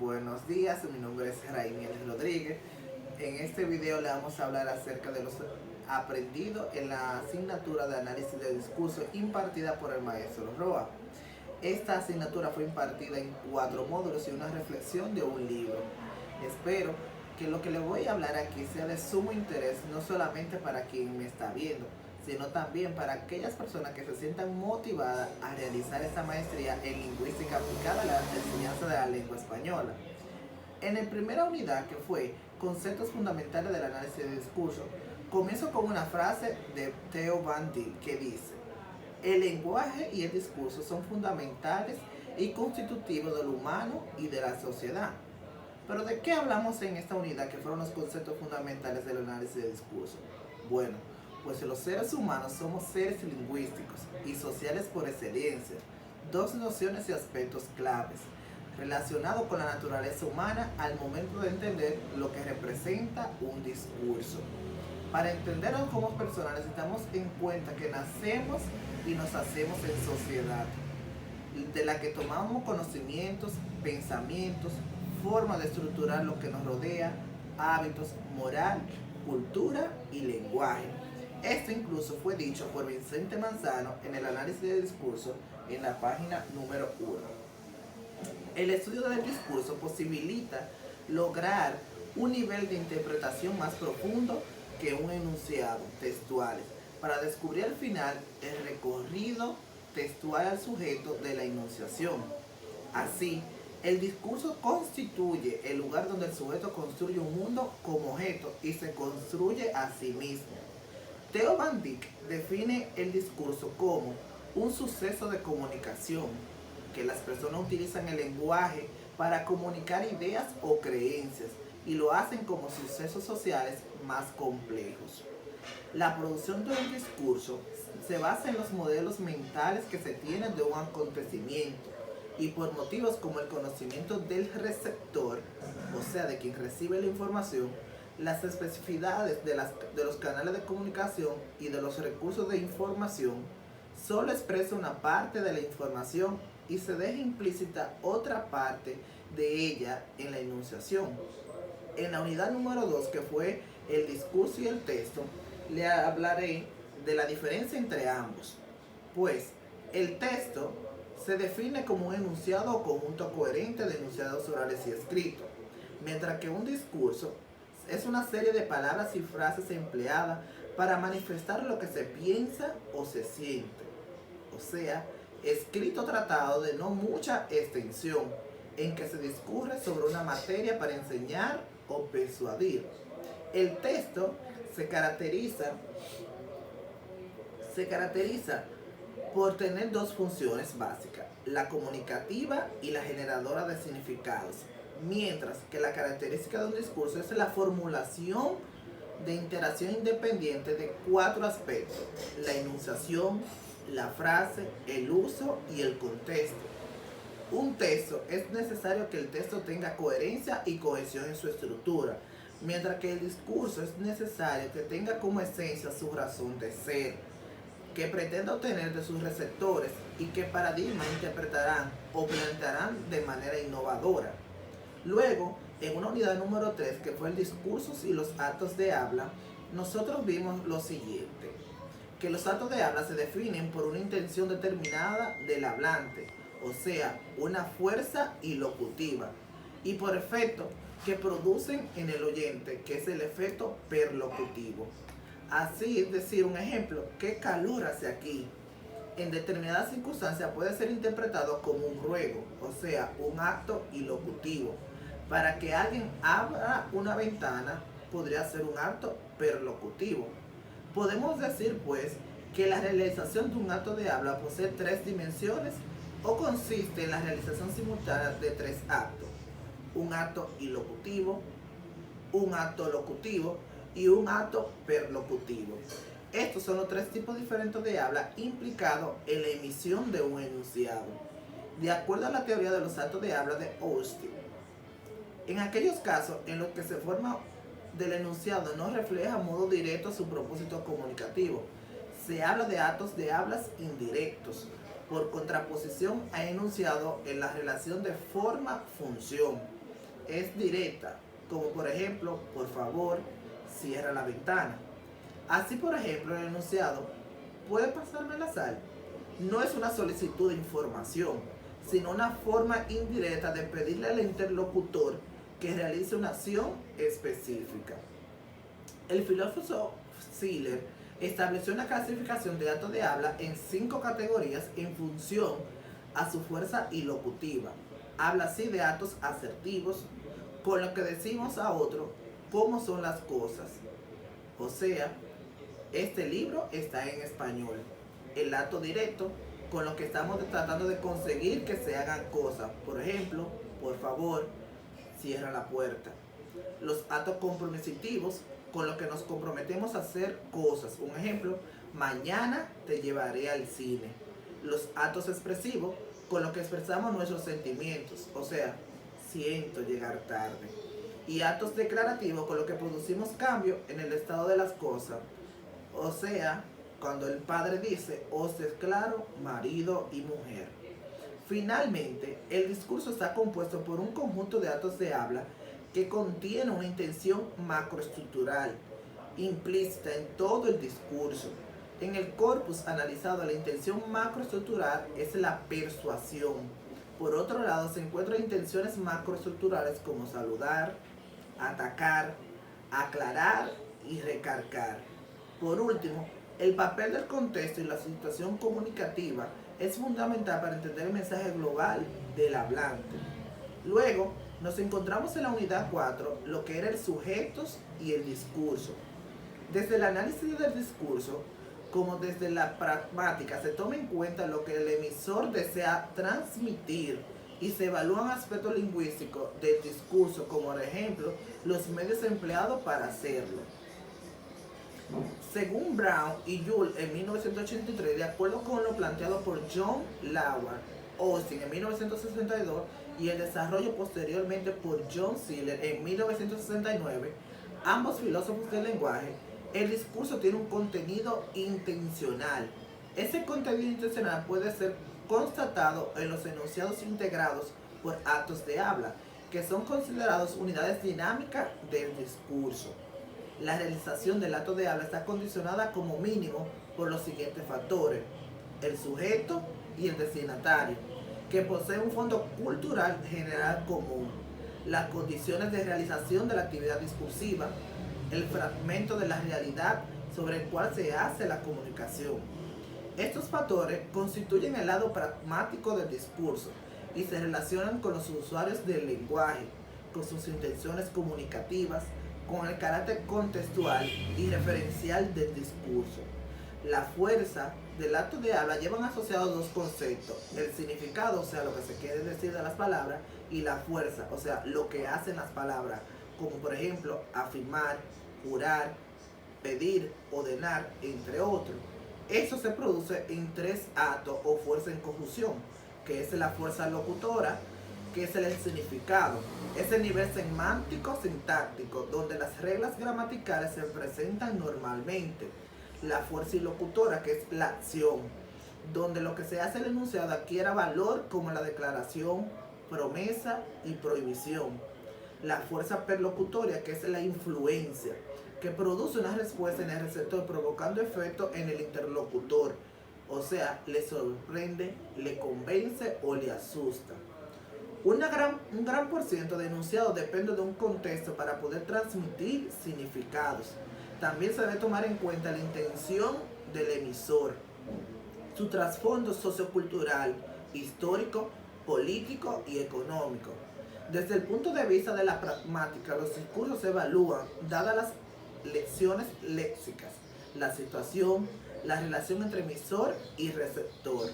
Buenos días, mi nombre es Rainiel Rodríguez. En este video le vamos a hablar acerca de los aprendidos en la asignatura de análisis de discurso impartida por el maestro Roa. Esta asignatura fue impartida en 4 módulos y una reflexión de un libro. Espero que lo que le voy a hablar aquí sea de sumo interés, no solamente para quien me está viendo, sino también para aquellas personas que se sientan motivadas a realizar esta maestría en lingüística aplicada a la enseñanza de la lengua española. En la primera unidad, que fue Conceptos fundamentales del análisis de discurso, comienzo con una frase de Theo van Dijk que dice: el lenguaje y el discurso son fundamentales y constitutivos del humano y de la sociedad. Pero ¿de qué hablamos en esta unidad que fueron los conceptos fundamentales del análisis de discurso? Bueno, pues los seres humanos somos seres lingüísticos y sociales por excelencia, dos nociones y aspectos claves relacionados con la naturaleza humana al momento de entender lo que representa un discurso. Para entenderlo como personas necesitamos en cuenta que nacemos y nos hacemos en sociedad, de la que tomamos conocimientos, pensamientos, forma de estructurar lo que nos rodea, hábitos, moral, cultura y lenguaje. Esto incluso fue dicho por Vicente Manzano en el análisis de discurso en la página número 1. El estudio del discurso posibilita lograr un nivel de interpretación más profundo que un enunciado textual, para descubrir al final el recorrido textual al sujeto de la enunciación. Así, el discurso constituye el lugar donde el sujeto construye un mundo como objeto y se construye a sí mismo. Theo van Dijk define el discurso como un suceso de comunicación, que las personas utilizan el lenguaje para comunicar ideas o creencias y lo hacen como sucesos sociales más complejos. La producción de un discurso se basa en los modelos mentales que se tienen de un acontecimiento y por motivos como el conocimiento del receptor, o sea, de quien recibe la información, las especificidades de los canales de comunicación y de los recursos de información, solo expresa una parte de la información y se deja implícita otra parte de ella en la enunciación. En la unidad número 2, que fue el discurso y el texto, le hablaré de la diferencia entre ambos. Pues el texto se define como un enunciado o conjunto coherente de enunciados orales y escritos, mientras que un discurso es una serie de palabras y frases empleadas para manifestar lo que se piensa o se siente. O sea, escrito tratado de no mucha extensión, en que se discurre sobre una materia para enseñar o persuadir. El texto se caracteriza por tener dos funciones básicas, la comunicativa y la generadora de significados, mientras que la característica de un discurso es la formulación de interacción independiente de 4 aspectos: la enunciación, la frase, el uso y el contexto. Un texto, es necesario que el texto tenga coherencia y cohesión en su estructura, mientras que el discurso es necesario que tenga como esencia su razón de ser, que pretenda obtener de sus receptores y que paradigmas interpretarán o plantearán de manera innovadora. Luego, en una unidad número 3, que fue el discurso y los actos de habla, nosotros vimos lo siguiente: que los actos de habla se definen por una intención determinada del hablante, o sea, una fuerza ilocutiva, y por efecto que producen en el oyente, que es el efecto perlocutivo. Así, es decir, un ejemplo: ¿qué calor hace aquí? En determinadas circunstancias puede ser interpretado como un ruego, o sea, un acto ilocutivo. Para que alguien abra una ventana, podría ser un acto perlocutivo. Podemos decir, pues, que la realización de un acto de habla posee 3 dimensiones o consiste en la realización simultánea de 3 actos: un acto ilocutivo, un acto locutivo y un acto perlocutivo. Estos son los 3 tipos diferentes de habla implicados en la emisión de un enunciado, de acuerdo a la teoría de los actos de habla de Austin. En aquellos casos en los que se forma del enunciado no refleja a modo directo su propósito comunicativo, se habla de actos de hablas indirectos. por contraposición a enunciado en la relación de forma-función. Es directa, como por ejemplo, por favor, cierra la ventana. Así, por ejemplo, el enunciado, ¿puede pasarme la sal? No es una solicitud de información, sino una forma indirecta de pedirle al interlocutor que realice una acción específica. El filósofo Schiller estableció una clasificación de actos de habla en 5 categorías en función a su fuerza ilocutiva. Habla así de actos asertivos, con lo que decimos a otro cómo son las cosas. O sea, este libro está en español. El acto directo, con lo que estamos tratando de conseguir que se hagan cosas. Por ejemplo, por favor, cierra la puerta. Los actos comprometitivos, con lo que nos comprometemos a hacer cosas. Un ejemplo, mañana te llevaré al cine. Los actos expresivos, con lo que expresamos nuestros sentimientos. O sea, siento llegar tarde. Y actos declarativos, con lo que producimos cambio en el estado de las cosas. O sea, cuando el padre dice, os declaro marido y mujer. Finalmente, el discurso está compuesto por un conjunto de actos de habla que contiene una intención macroestructural implícita en todo el discurso. En el corpus analizado, la intención macroestructural es la persuasión. Por otro lado, se encuentran intenciones macroestructurales como saludar, atacar, aclarar y recargar. Por último, el papel del contexto y la situación comunicativa es fundamental para entender el mensaje global del hablante. Luego, nos encontramos en la unidad 4, lo que era el sujetos y el discurso. Desde el análisis del discurso, como desde la pragmática, se toma en cuenta lo que el emisor desea transmitir y se evalúan aspectos lingüísticos del discurso, como por ejemplo, los medios empleados para hacerlo. Según Brown y Jules en 1983, de acuerdo con lo planteado por John Lawler Austin en 1962 y el desarrollo posteriormente por John Schiller en 1969, ambos filósofos del lenguaje, el discurso tiene un contenido intencional. Ese contenido intencional puede ser constatado en los enunciados integrados por actos de habla, que son considerados unidades dinámicas del discurso. La realización del acto de habla está condicionada como mínimo por los siguientes factores: el sujeto y el destinatario, que posee un fondo cultural general común, las condiciones de realización de la actividad discursiva, el fragmento de la realidad sobre el cual se hace la comunicación. Estos factores constituyen el lado pragmático del discurso y se relacionan con los usuarios del lenguaje, con sus intenciones comunicativas, con el carácter contextual y referencial del discurso. La fuerza del acto de habla llevan asociados dos conceptos: el significado, o sea, lo que se quiere decir de las palabras, y la fuerza, o sea, lo que hacen las palabras, como por ejemplo, afirmar, jurar, pedir, ordenar, entre otros. Eso se produce en 3 actos o fuerza en conjunción, que es la fuerza locutora, que es el significado, es el nivel semántico sintáctico, donde las reglas gramaticales se presentan normalmente. La fuerza ilocutora, que es la acción, donde lo que se hace el enunciado adquiere valor, como la declaración, promesa y prohibición. La fuerza perlocutoria, que es la influencia, que produce una respuesta en el receptor, provocando efecto en el interlocutor, o sea, le sorprende, le convence o le asusta. Un gran por ciento de enunciado depende de un contexto para poder transmitir significados. También se debe tomar en cuenta la intención del emisor, su trasfondo sociocultural, histórico, político y económico. Desde el punto de vista de la pragmática, los discursos se evalúan dadas las lecciones léxicas, la situación, la relación entre emisor y receptor,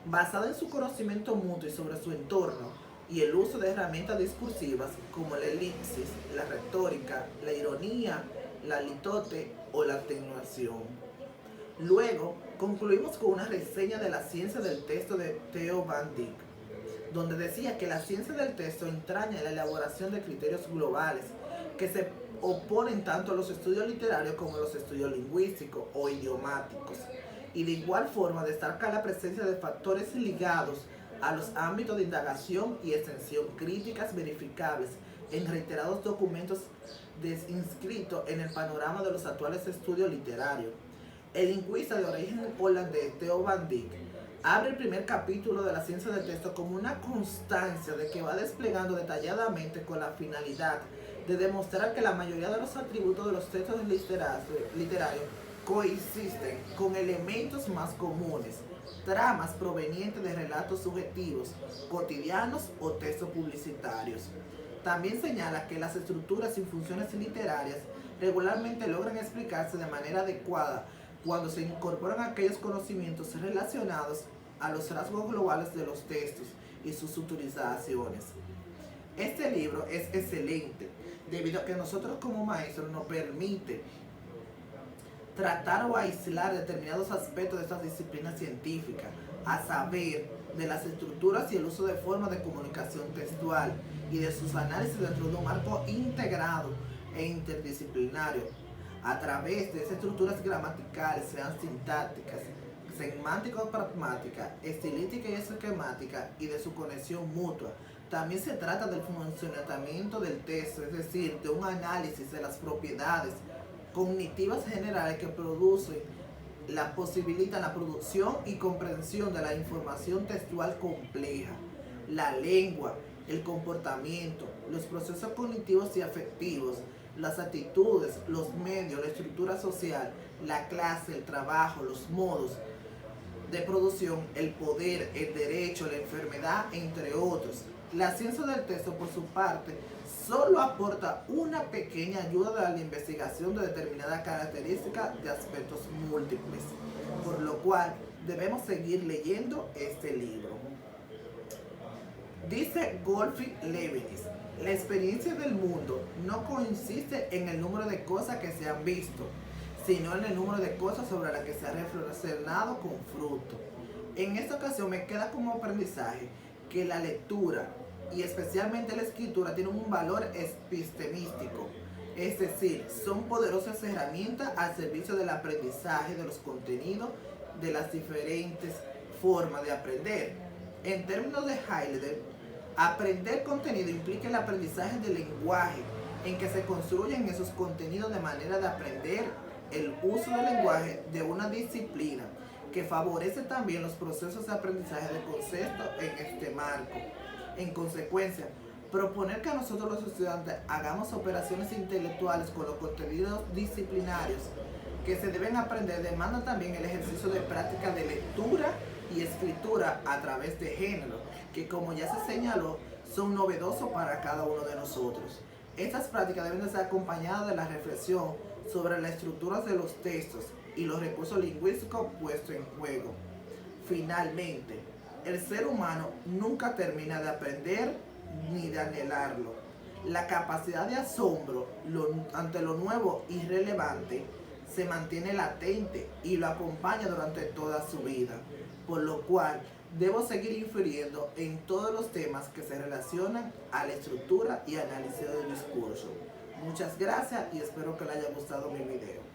basada en su conocimiento mutuo y sobre su entorno, y el uso de herramientas discursivas como la elipsis, la retórica, la ironía, la litote o la atenuación. Luego, concluimos con una reseña de la ciencia del texto de Theo van Dijk, donde decía que la ciencia del texto entraña la elaboración de criterios globales que se oponen tanto a los estudios literarios como a los estudios lingüísticos o idiomáticos. y de igual forma destaca la presencia de factores ligados a los ámbitos de indagación y extensión críticas verificables en reiterados documentos inscritos en el panorama de los actuales estudios literarios. El lingüista de origen holandés Theo van Dijk abre el primer capítulo de la ciencia del texto como una constancia de que va desplegando detalladamente con la finalidad de demostrar que la mayoría de los atributos de los textos literarios coexisten con elementos más comunes, tramas provenientes de relatos subjetivos, cotidianos o textos publicitarios. También señala que las estructuras y funciones literarias regularmente logran explicarse de manera adecuada cuando se incorporan aquellos conocimientos relacionados a los rasgos globales de los textos y sus utilizaciones. Este libro es excelente debido a que nosotros como maestros nos permite tratar o aislar determinados aspectos de estas disciplinas científicas, a saber, de las estructuras y el uso de formas de comunicación textual y de sus análisis dentro de un marco integrado e interdisciplinario, a través de esas estructuras gramaticales, sean sintácticas, semántico-pragmáticas, estilísticas y esquemáticas, y de su conexión mutua. También se trata del funcionamiento del texto, es decir, de un análisis de las propiedades cognitivas generales que posibilitan la producción y comprensión de la información textual compleja, la lengua, el comportamiento, los procesos cognitivos y afectivos, las actitudes, los medios, la estructura social, la clase, el trabajo, los modos de producción, el poder, el derecho, la enfermedad, entre otros. La ciencia del texto, por su parte, solo aporta una pequeña ayuda a la investigación de determinadas características de aspectos múltiples, por lo cual debemos seguir leyendo este libro. Dice Gottfried Leibniz: la experiencia del mundo no consiste en el número de cosas que se han visto, sino en el número de cosas sobre las que se ha reflexionado con fruto. En esta ocasión me queda como aprendizaje que la lectura y especialmente la escritura tienen un valor epistemístico, es decir, son poderosas herramientas al servicio del aprendizaje de los contenidos de las diferentes formas de aprender. En términos de Heidegger, aprender contenido implica el aprendizaje del lenguaje, en que se construyen esos contenidos de manera de aprender el uso del lenguaje de una disciplina que favorece también los procesos de aprendizaje de conceptos en este marco. En consecuencia, proponer que nosotros los estudiantes hagamos operaciones intelectuales con los contenidos disciplinarios que se deben aprender demanda también el ejercicio de práctica de lectura y escritura a través de género, que como ya se señaló, son novedosos para cada uno de nosotros. Estas prácticas deben de ser acompañadas de la reflexión sobre las estructuras de los textos y los recursos lingüísticos puestos en juego. Finalmente, el ser humano nunca termina de aprender ni de anhelarlo. La capacidad de asombro ante lo nuevo y relevante se mantiene latente y lo acompaña durante toda su vida, por lo cual debo seguir infiriendo en todos los temas que se relacionan a la estructura y análisis del discurso. Muchas gracias y espero que les haya gustado mi video.